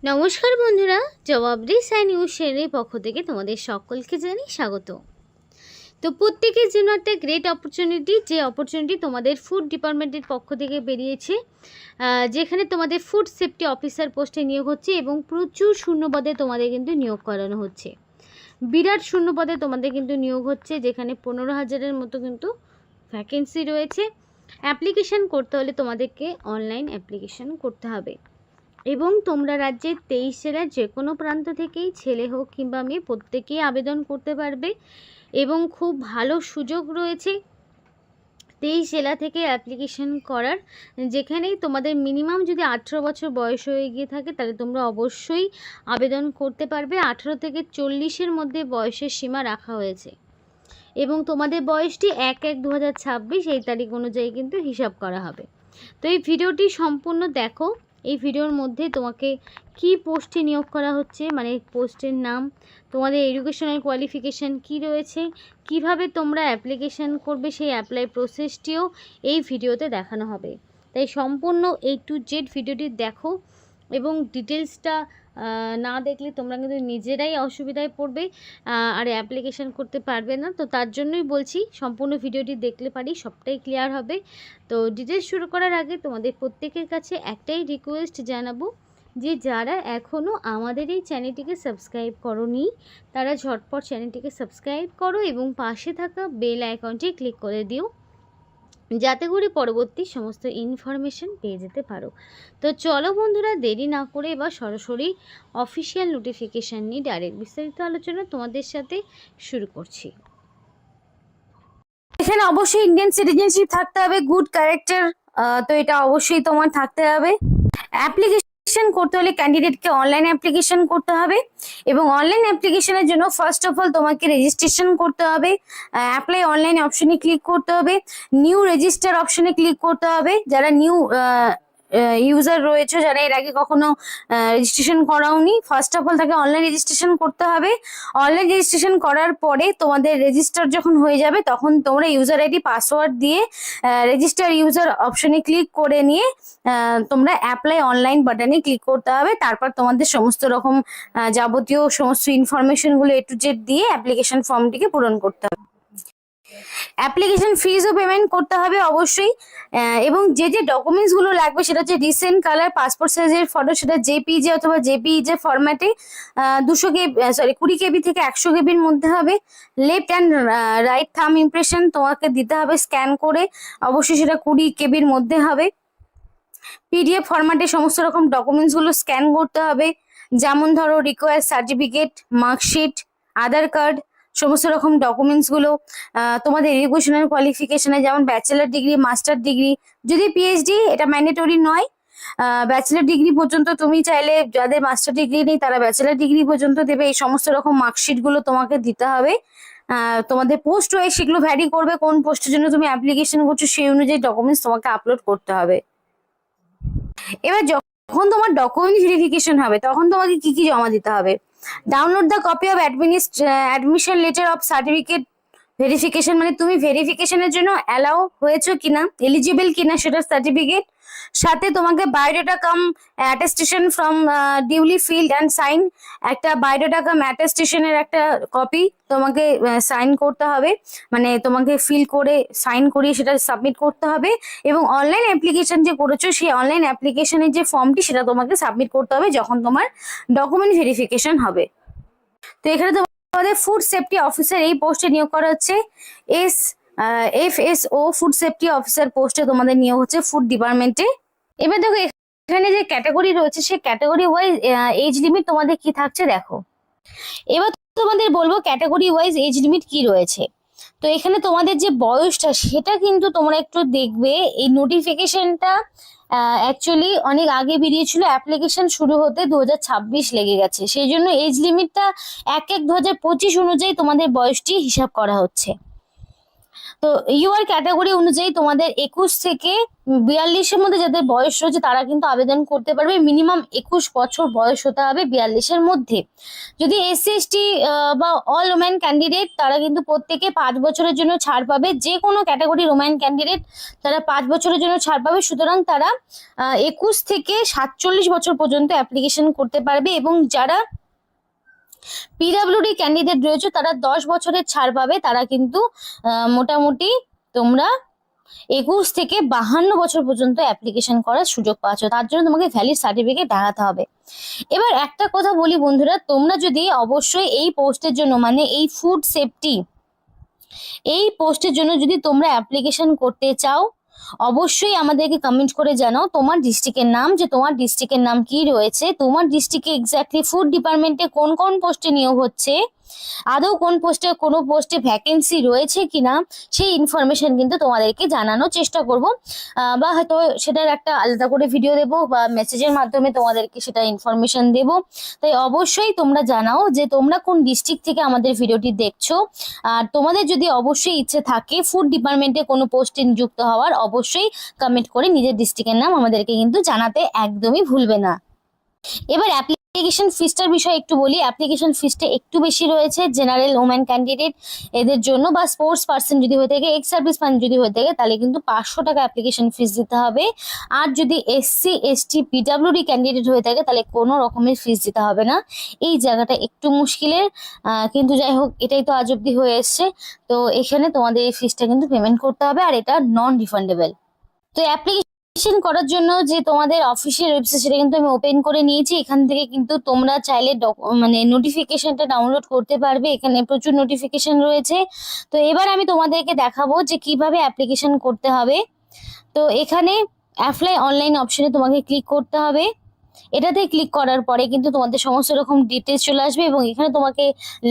নমস্কার বন্ধুরা, জবাবদি সাই নিউজ চ্যানেলের পক্ষ থেকে তোমাদের সকলকে জানাই স্বাগত। তো প্রত্যেকের জন্য একটা গ্রেট অপরচুনিটি, যে অপরচুনিটি তোমাদের ফুড ডিপার্টমেন্টের পক্ষ থেকে বেরিয়েছে, যেখানে তোমাদের ফুড সেফটি অফিসার পোস্টে নিয়োগ হচ্ছে এবং প্রচুর শূন্যপদে তোমাদের কিন্তু নিয়োগ করানো হচ্ছে। বিরাট শূন্যপদে তোমাদের কিন্তু নিয়োগ হচ্ছে, যেখানে 15,000-এর মতো কিন্তু ভ্যাকেন্সি রয়েছে। অ্যাপ্লিকেশান করতে হলে তোমাদেরকে অনলাইন অ্যাপ্লিকেশান করতে হবে এবং তোমরা রাজ্যের 23 জেলার যে কোনো প্রান্ত থেকেই, ছেলে হোক কিংবা মেয়ে, প্রত্যেকেই আবেদন করতে পারবে এবং খুব ভালো সুযোগ রয়েছে 23 জেলা থেকে অ্যাপ্লিকেশন করার, যেখানেই তোমাদের মিনিমাম যদি 18 বছর বয়স হয়ে গিয়ে থাকে তাহলে তোমরা অবশ্যই আবেদন করতে পারবে। 18 থেকে 40-এর মধ্যে বয়সের সীমা রাখা হয়েছে এবং তোমাদের বয়সটি 1/1/2026 এই তারিখ অনুযায়ী কিন্তু হিসাব করা হবে। তো এই ভিডিওটি সম্পূর্ণ দেখো। এই ভিডিওর মধ্যে তোমাকে কি পোস্টে নিয়োগ করা হচ্ছে, মানে পোস্টের নাম, তোমাদের এডুকেশনাল কোয়ালিফিকেশান কি রয়েছে, কিভাবে তোমরা অ্যাপ্লিকেশান করবে, সেই অ্যাপ্লাই প্রসেসটিও এই ভিডিওতে দেখানো হবে। তাই সম্পূর্ণ A to Z ভিডিওটি দেখো এবং ডিটেলসটা না দেখলে তোমরা কিন্তু নিজেরাই অসুবিধায় পড়বে আর অ্যাপ্লিকেশান করতে পারবে না। তো তার জন্যই বলছি, সম্পূর্ণ ভিডিওটি দেখলে পারি সবটাই ক্লিয়ার হবে। তো ডিটেলস শুরু করার আগে তোমাদের প্রত্যেকের কাছে একটাই রিকোয়েস্ট জানাবো, যে যারা এখনও আমাদের এই চ্যানেলটিকে সাবস্ক্রাইব করোনি তারা ঝটপট চ্যানেলটিকে সাবস্ক্রাইব করো এবং পাশে থাকা বেল আইকনটি ক্লিক করে দিও, যাতে করে পরবর্তী সমস্ত ইনফরমেশন পেয়ে যেতে পারো। তো চলো বন্ধুরা, দেরি না করে এবার সরাসরি অফিসিয়াল নোটিফিকেশান নিয়ে ডাইরেক্ট বিস্তারিত আলোচনা তোমাদের সাথে শুরু করছি। এখানে অবশ্যই ইন্ডিয়ান সিটিজেনশিপ থাকতে হবে, গুড ক্যারেক্টার, তো এটা অবশ্যই তোমার থাকতে হবে। অ্যাপ্লিকেশন করতে হলে ক্যান্ডিডেটকে অনলাইন অ্যাপ্লিকেশন করতে হবে এবং অনলাইন অ্যাপ্লিকেশনের জন্য ফার্স্ট অফ অল তোমাকে রেজিস্ট্রেশন করতে হবে। অ্যাপ্লাই অনলাইন অপশনে ক্লিক করতে হবে, নিউ রেজিস্টার অপশনে ক্লিক করতে হবে। যারা নিউ ইউজার রয়েছে, যারা এর আগে কখনো রেজিস্ট্রেশন করাওনি, ফার্স্ট অফ অল তাকে অনলাইন রেজিস্ট্রেশন করতে হবে। অনলাইন রেজিস্ট্রেশন করার পরে তোমাদের রেজিস্টার যখন হয়ে যাবে তখন তোমরা ইউজার আইডি পাসওয়ার্ড দিয়ে রেজিস্টার ইউজার অপশনে ক্লিক করে নিয়ে তোমরা অ্যাপ্লাই অনলাইন বাটনে ক্লিক করতে হবে। তারপর তোমাদের সমস্ত রকম যাবতীয় সমস্ত ইনফরমেশন গুলো A to Z দিয়ে অ্যাপ্লিকেশন ফর্মটিকে পূরণ করতে হবে। অ্যাপ্লিকেশন ফিজও পেমেন্ট করতে হবে অবশ্যই। এবং যে যে ডকুমেন্টস গুলো লাগবে সেটা হচ্ছে রিসেন্ট কালার পাসপোর্ট সাইজের ফটো, সেটা জেপিইজি অথবা জেপিইজি ফরম্যাটে 20 কেবি থেকে 100 কেবির মধ্যে হবে। লেফট অ্যান্ড রাইট থাম ইমপ্রেশন তোমাকে দিতে হবে স্ক্যান করে, অবশ্যই সেটা 20 কেবির মধ্যে হবে। পিডিএফ ফরম্যাটে সমস্ত রকম ডকুমেন্টস গুলো স্ক্যান করতে হবে, যেমন ধরো রিকোয়ার সার্টিফিকেট, মার্কশিট, আধার কার্ড, সমস্ত রকম ডকুমেন্টস গুলো। তোমাদের এডুকেশনাল কোয়ালিফিকেশনে যেমন ব্যাচেলার ডিগ্রি, মাস্টার ডিগ্রি, যদি পিএইচডি এটা ম্যান্ডেটরি নয়, ব্যাচেলার ডিগ্রি পর্যন্ত তুমি চাইলে, যাদের মাস্টার ডিগ্রি নেই তারা ব্যাচেলার ডিগ্রি পর্যন্ত দেবে। এই সমস্ত রকম মার্কশিট গুলো তোমাকে দিতে হবে। তোমাদের পোস্ট ওয়াইজ সেগুলো ভ্যারি করবে, কোন পোস্টের জন্য তুমি অ্যাপ্লিকেশন করছো সেই অনুযায়ী ডকুমেন্টস তোমাকে আপলোড করতে হবে। এবার যখন তোমার ডকুমেন্ট ভেরিফিকেশন হবে তখন তোমাকে কি কি জমা দিতে হবে? Download the copy of admission letter of certificate verification, মানে তুমি ভেরিফিকেশনের জন্য অ্যালাউ হয়েছো কিনা, এলিজিবল কিনা সেটা সার্টিফিকেট। সাথে তোমাকে biodata cum attestation from duly filled and sign, একটা বায়োডাটা কাম অ্যাটেস্টেশনের একটা কপি তোমাকে সাইন করতে হবে, মানে তোমাকে ফিল করে সাইন করিয়ে সেটা সাবমিট করতে হবে। এবং অনলাইন অ্যাপ্লিকেশন যে করেছো সেই অনলাইন অ্যাপ্লিকেশনের যে ফর্মটি সেটা তোমাকে সাবমিট করতে হবে যখন তোমার ডকুমেন্ট ভেরিফিকেশন হবে। তো এখানে তোমাদের ফুড সেফটি অফিসার এই পোস্টে নিয়োগ করা হচ্ছে। FSO ফুড সেফটি অফিসার পোস্টে তোমাদের নিয়োগ হচ্ছে ফুড ডিপার্টমেন্টে। এবার দেখো এখানে যে ক্যাটাগরি রয়েছে সেই ক্যাটাগরি ওয়াইজ এজ লিমিট তোমাদের কি থাকছে দেখো। এবার তোমাদের বলবো ক্যাটাগরি ওয়াইজ এজ লিমিট কি রয়েছে। তো এখানে তোমাদের যে বয়সটা সেটা কিন্তু তোমরা একটু দেখবে। এই নোটিফিকেশনটা অ্যাকচুয়ালি অনেক আগে বেরিয়েছিল, অ্যাপ্লিকেশন শুরু হতে 2026 লেগে গেছে, সেই জন্য এজ লিমিটটা 1/1/2025 অনুযায়ী তোমাদের বয়সটি হিসাব করা হচ্ছে। তো ইউআর ক্যাটাগরি অনুযায়ী তোমাদের 21 থেকে 42-এর মধ্যে যাদের বয়স রয়েছে তারা কিন্তু আবেদন করতে পারবে। মিনিমাম 21 বছর বয়স হতে হবে 42-এর মধ্যে। যদি এসসি এসটি বা অল ওমেন ক্যান্ডিডেট তারা কিন্তু প্রত্যেকে 5 বছরের জন্য ছাড় পাবে। যে কোনো ক্যাটাগরির ওমেন ক্যান্ডিডেট তারা 5 বছরের জন্য ছাড় পাবে। সুতরাং তারা 21 থেকে 47 বছর পর্যন্ত অ্যাপ্লিকেশন করতে পারবে। এবং যারা পিডাব্লিউডি ক্যান্ডিডেট রয়েছে তারা 10 বছরের ছাড় পাবে। তারা কিন্তু মোটামুটি তোমরা 21 থেকে 52 বছর পর্যন্ত অ্যাপ্লিকেশন করার সুযোগ পাচ্ছ। তার জন্য তোমাকে ভ্যালিড সার্টিফিকেট দেখাতে হবে। এবার একটা কথা বলি বন্ধুরা, তোমরা যদি অবশ্যই এই পোস্টের জন্য মানে এই ফুড সেফটি এই পোস্টের জন্য যদি তোমরা অ্যাপ্লিকেশন করতে চাও অবশ্যই আমাদেরকে কমেন্ট করে জানাও তোমার ডিস্ট্রিক্টের নাম, যে তোমার ডিস্ট্রিক্টের নাম কি রয়েছে, তোমার ডিস্ট্রিক্টে এক্স্যাক্টলি ফুড ডিপার্টমেন্টে কোন কোন পোস্টে নিয়োগ হচ্ছে, আদৌ কোন পোস্টে কোনো পোস্টে ভ্যাকেন্সি রয়েছে কিনা সেই ইনফরমেশন কিন্তু তোমাদেরকে জানানোর চেষ্টা করব। বা হয়তো সেটার একটা আলাদা করে ভিডিও দেবো বা মেসেজের মাধ্যমে তোমাদেরকে সেটা ইনফরমেশন দেবো। তাই অবশ্যই তোমরা জানাও যে তোমরা কোন ডিস্ট্রিক্ট থেকে আমাদের ভিডিওটি দেখছো। আর তোমাদের যদি অবশ্যই ইচ্ছে থাকে ফুড ডিপার্টমেন্টে কোনো পোস্টে নিযুক্ত হওয়ার, অবশ্যই কমেন্ট করে নিজের ডিস্ট্রিক্টের নাম আমাদেরকে কিন্তু জানাতে একদমই ভুলবে না। এবার অ্যাপ্লিকেশন ফিসটার বিষয়ে একটু বলি। অ্যাপ্লিকেশন ফিসটা একটু বেশি রয়েছে জেনারেল ওমেন ক্যান্ডিডেট এদের জন্য, বা স্পোর্টস পার্সন যদি হয়ে থাকে, এক্স সার্ভিস ম্যান যদি হয়ে থাকে তাহলে কিন্তু 500 টাকা অ্যাপ্লিকেশন ফিস দিতে হবে। আর যদি এসসি এসটি পিডাব্লিউডি ক্যান্ডিডেট হয়ে থাকে তাহলে কোনো রকমের ফিস দিতে হবে না। এই জায়গাটা একটু মুশকিলের, কিন্তু যাই হোক এটাই তো আজ অব্দি হয়ে এসছে। তো এখানে তোমাদের এই ফিসটা কিন্তু পেমেন্ট করতে হবে আর এটা নন রিফান্ডেবল। তো অ্যাপ্লিকেশন করার জন্য যে তোমাদের অফিসিয়াল ওয়েবসাইট সেটা কিন্তু আমি ওপেন করে নিয়েছি। এখান থেকে কিন্তু তোমরা চাইলে মানে নোটিফিকেশনটা ডাউনলোড করতে পারবে। এখানে প্রচুর নোটিফিকেশন রয়েছে। তো এবার আমি তোমাদেরকে দেখাবো যে কিভাবে অ্যাপ্লিকেশন করতে হবে। তো এখানে অ্যাপ্লাই অনলাইন অপশনে তোমাকে ক্লিক করতে হবে। এটাতে ক্লিক করার পরে কিন্তু তোমাদের সমস্ত রকম ডিটেলস চলে আসবে এবং এখানে তোমাকে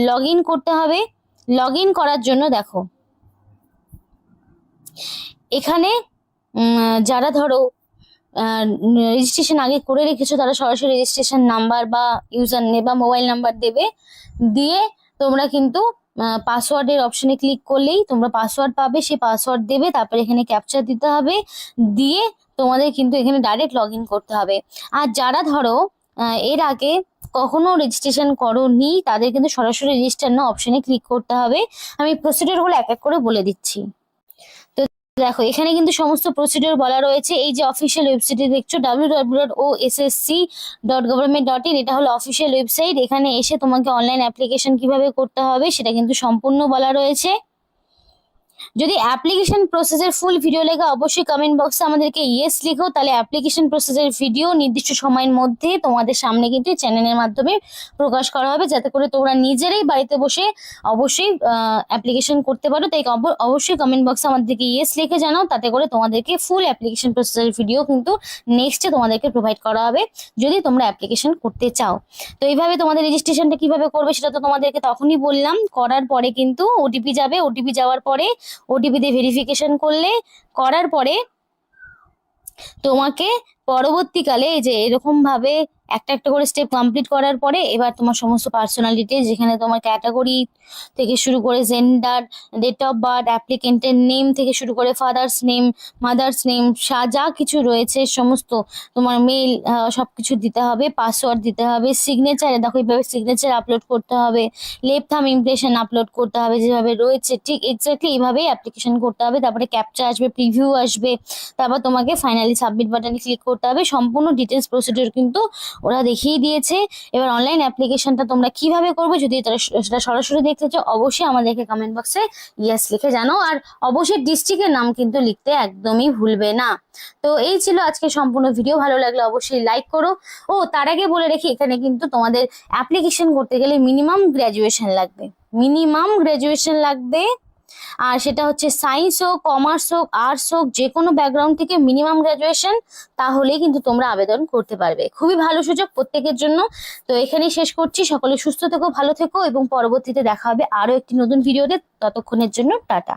লগ ইন করতে হবে। লগ ইন করার জন্য দেখো এখানে যারা ধরো রেজিস্ট্রেশন আগে করে রেখেছো তারা সরাসরি রেজিস্ট্রেশন নাম্বার বা ইউজার নেম বা মোবাইল নাম্বার দেবে। দিয়ে তোমরা কিন্তু পাসওয়ার্ডের অপশনে ক্লিক করলেই তোমরা পাসওয়ার্ড পাবে, সেই পাসওয়ার্ড দেবে। তারপরে এখানে ক্যাপচা দিতে হবে, দিয়ে তোমাদের কিন্তু এখানে ডাইরেক্ট লগ ইন করতে হবে। আর যারা ধরো এর আগে কখনো রেজিস্ট্রেশন করোনি তাদের কিন্তু সরাসরি রেজিস্টার নাও অপশনে ক্লিক করতে হবে। আমি প্রসিডিওরগুলো এক এক করে বলে দিচ্ছি। দেখো এখানে কিন্তু সমস্ত প্রসিডিওর বলা রয়েছে। এই যে অফিসিয়াল ওয়েবসাইটে দেখছো www.ossc.government.in, এটা হলো অফিসিয়াল ওয়েবসাইট। এখানে এসে তোমাকে অনলাইন অ্যাপ্লিকেশন কিভাবে করতে হবে সেটা কিন্তু সম্পূর্ণ বলা রয়েছে। যদি অ্যাপ্লিকেশন প্রসেসের ফুল ভিডিও লেগে অবশ্যই কমেন্ট বক্সে আমাদেরকে ইয়েস লিখো, তাহলে অ্যাপ্লিকেশন প্রসেসের ভিডিও নির্দিষ্ট সময়ের মধ্যে তোমাদের সামনে কিন্তু চ্যানেলের মাধ্যমে প্রকাশ করা হবে, যাতে করে তোমরা নিজেরাই বাড়িতে বসে অবশ্যই অ্যাপ্লিকেশন করতে পারো। তাই অবশ্যই কমেন্ট বক্সে আমাদেরকে ইয়েস লিখে জানাও, তাতে করে তোমাদেরকে ফুল অ্যাপ্লিকেশন প্রসেসের ভিডিও কিন্তু নেক্সটে তোমাদেরকে প্রোভাইড করা হবে যদি তোমরা অ্যাপ্লিকেশন করতে চাও। তো এইভাবে তোমাদের রেজিস্ট্রেশনটা কিভাবে করবে সেটা তো তোমাদেরকে তখনই বললাম। করার পরে কিন্তু ওটিপি যাবে, ওটিপি যাওয়ার পরে ওটিপি দিয়ে ভেরিফিকেশন করার পরে তোমাকে পরবর্তীকালে এই যে এরকম ভাবে একটা একটা করে স্টেপ কমপ্লিট করার পরে এবার তোমার সমস্ত পার্সোনাল ডিটেলস, যেখানে তোমার ক্যাটাগরি থেকে শুরু করে জেন্ডার, ডেট অফ বার্থ, অ্যাপ্লিকেন্টের নেম থেকে শুরু করে ফাদার্স নেম, মাদার্স নেম, যা কিছু রয়েছে সমস্ত তোমার মেল সবকিছু দিতে হবে। পাসওয়ার্ড দিতে হবে। সিগনেচারে দেখো এইভাবে সিগনেচার আপলোড করতে হবে। লেফট থাম্ব ইমপ্রেশন আপলোড করতে হবে যেভাবে রয়েছে ঠিক এক্স্যাক্টলি এইভাবেই অ্যাপ্লিকেশন করতে হবে। তারপরে ক্যাপচা আসবে, প্রিভিউ আসবে, তারপর তোমাকে ফাইনালি সাবমিট বাটনে ক্লিক করতে হবে। সম্পূর্ণ ডিটেলস প্রসিডিওর কিন্তু ওরা দেখিয়ে দিয়েছে। এবার অনলাইন অ্যাপ্লিকেশনটা তোমরা কিভাবে করবে যদি সেটা সরাসরি দেখতে চাও অবশ্যই আমাদেরকে কমেন্ট বক্সে ইয়েস লিখে জানাও। আর অবশ্যই ডিস্ট্রিক্টের নাম কিন্তু লিখতে একদমই ভুলবে না। তো এই ছিল আজকে সম্পূর্ণ ভিডিও। ভালো লাগলে অবশ্যই লাইক করো। ও তার আগে বলে রেখি এখানে কিন্তু তোমাদের অ্যাপ্লিকেশন করতে গেলে মিনিমাম গ্র্যাজুয়েশন লাগবে। আর সেটা হচ্ছে সায়েন্স হোক, কমার্স হোক, আর্টস হোক, যে কোনো ব্যাকগ্রাউন্ড থেকে মিনিমাম গ্র্যাজুয়েশন, তাহলেই কিন্তু তোমরা আবেদন করতে পারবে। খুবই ভালো সুযোগ প্রত্যেকের জন্য। তো এখানেই শেষ করছি। সকলে সুস্থ থেকো, ভালো থেকো এবং পরবর্তীতে দেখা হবে আরো একটি নতুন ভিডিওতে। ততক্ষণের জন্য টাটা।